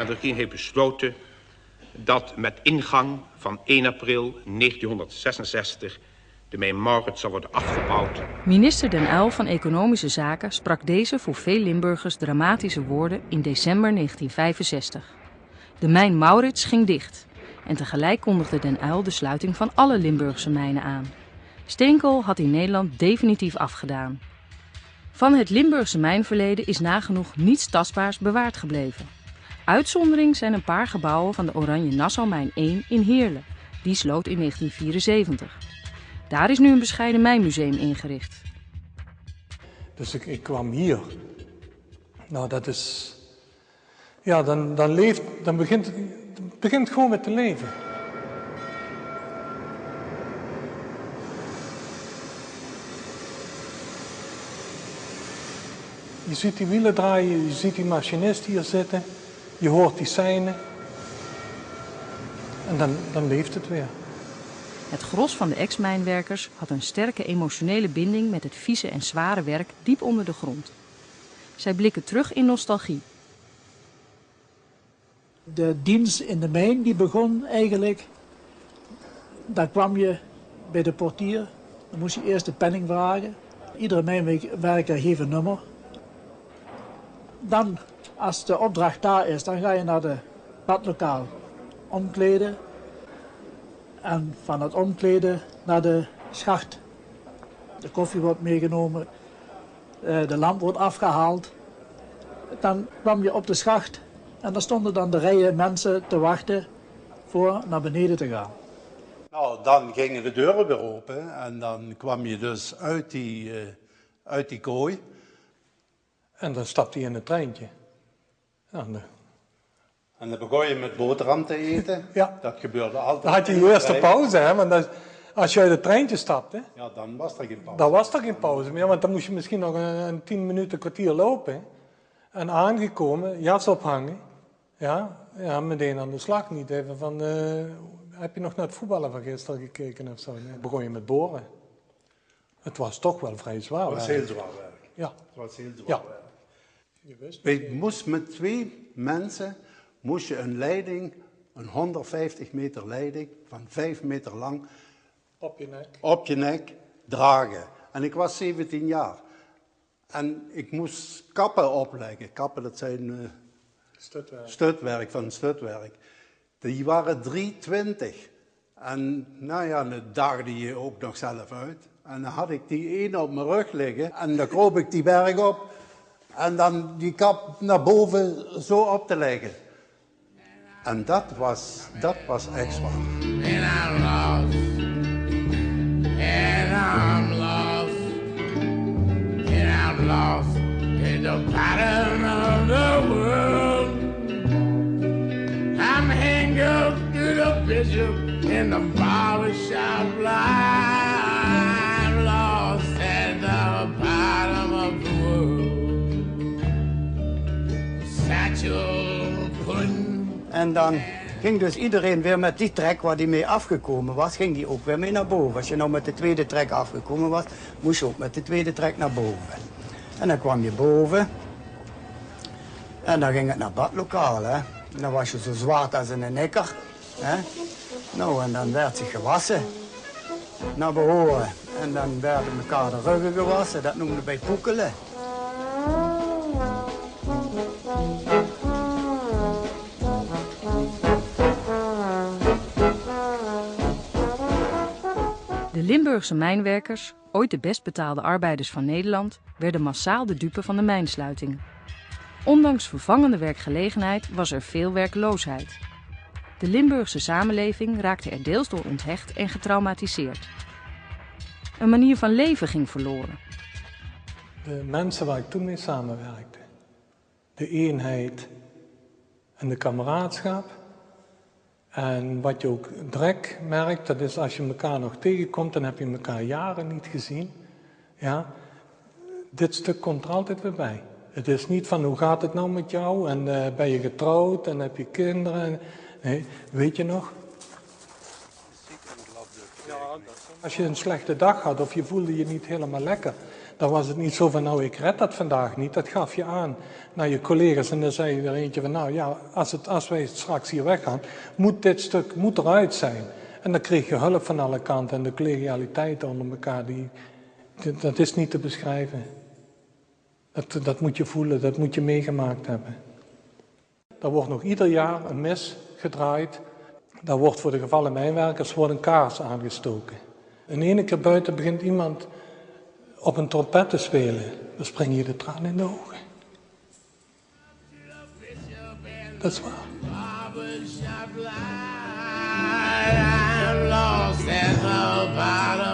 en de regering heeft besloten dat met ingang van 1 april 1966 de Mijn Maurits zal worden afgebouwd. Minister Den Uyl van Economische Zaken sprak deze voor veel Limburgers dramatische woorden in december 1965. De mijn Maurits ging dicht en tegelijk kondigde Den Uyl de sluiting van alle Limburgse mijnen aan. Steenkool had in Nederland definitief afgedaan. Van het Limburgse mijnverleden is nagenoeg niets tastbaars bewaard gebleven. Uitzondering zijn een paar gebouwen van de Oranje Nassau-mijn 1 in Heerlen. Die sloot in 1974. Daar is nu een bescheiden mijnmuseum ingericht. Dus ik kwam hier. Nou, dat is... Ja, dan begint het gewoon met te leven. Je ziet die wielen draaien, je ziet die machinist hier zitten. Je hoort die seinen. En dan leeft het weer. Het gros van de ex-mijnwerkers had een sterke emotionele binding met het vieze en zware werk diep onder de grond. Zij blikken terug in nostalgie. De dienst in de mijn die begon eigenlijk, daar kwam je bij de portier, dan moest je eerst de penning vragen. Iedere mijnwerker heeft een nummer. Dan, als de opdracht daar is, dan ga je naar de badlokaal omkleden. En van het omkleden naar de schacht. De koffie wordt meegenomen, de lamp wordt afgehaald. Dan kwam je op de schacht en daar stonden dan de rijen mensen te wachten voor naar beneden te gaan. Nou, dan gingen de deuren weer open en dan kwam je dus uit die kooi. En dan stapte hij in het treintje. En dan begon je met boterham te eten. Ja. Dat gebeurde altijd. Dan had je je eerste pauze, hè? Want als je uit het treintje stapte, ja, dan was er geen pauze. Dan was er geen pauze meer, want dan moest je misschien nog een 10 minuten, een kwartier lopen. En aangekomen, jas ophangen. Ja, meteen aan de slag. Niet even van, heb je nog naar het voetballen van gisteren gekeken of zo? Nee, begon je met boren. Het was toch wel vrij zwaar. Het was heel zwaar werk. Ja. Het was heel zwaar werk. Je wist Je moest met 2 mensen je een leiding, een 150 meter leiding van 5 meter lang op je nek dragen. En ik was 17 jaar. En ik moest kappen opleggen. Kappen, dat zijn stutwerk van stutwerk. Die waren 3,20. En nou ja, dan daagde je ook nog zelf uit. En dan had ik die ene op mijn rug liggen. En dan kroop ik die berg op. En dan die kap naar boven zo op te leggen. En dat was echt zwaar. And I'm lost. And I'm lost. And I'm lost in the pattern of the world. I'm hanged up to the bishop in the barbershop line. I'm lost at the bottom of the world. Satchel pudding. En dan ging dus iedereen weer met die trek waar hij mee afgekomen was, ging die ook weer mee naar boven. Als je nou met de tweede trek afgekomen was, moest je ook met de tweede trek naar boven. En dan kwam je boven en dan ging het naar badlokaal. Hè. En dan was je zo zwart als een nikker. Hè. Nou, en dan werd zich gewassen naar behoren. En dan werden elkaar de ruggen gewassen, dat noemden wij poekelen. De Limburgse mijnwerkers, ooit de best betaalde arbeiders van Nederland, werden massaal de dupe van de mijnsluiting. Ondanks vervangende werkgelegenheid was er veel werkloosheid. De Limburgse samenleving raakte er deels door onthecht en getraumatiseerd. Een manier van leven ging verloren. De mensen waar ik toen mee samenwerkte, de eenheid en de kameraadschap. En wat je ook direct merkt, dat is als je elkaar nog tegenkomt, dan heb je elkaar jaren niet gezien. Ja, dit stuk komt er altijd weer bij. Het is niet van hoe gaat het nou met jou en ben je getrouwd en heb je kinderen. Nee, weet je nog? Ziek en glad. Ja, dat is Als je een slechte dag had of je voelde je niet helemaal lekker, dan was het niet zo van nou ik red dat vandaag niet. Dat gaf je aan naar je collega's en dan zei je er eentje van nou ja, als wij straks hier weggaan, moet dit stuk eruit zijn. En dan kreeg je hulp van alle kanten en de collegialiteit onder elkaar, dat is niet te beschrijven. Dat moet je voelen, dat moet je meegemaakt hebben. Er wordt nog ieder jaar een mis gedraaid. Daar wordt voor de gevallen mijnwerkers een kaars aangestoken. En de ene keer buiten begint iemand op een trompet te spelen. Dan springen je de tranen in de ogen. Dat is waar. I'm lost at the bottom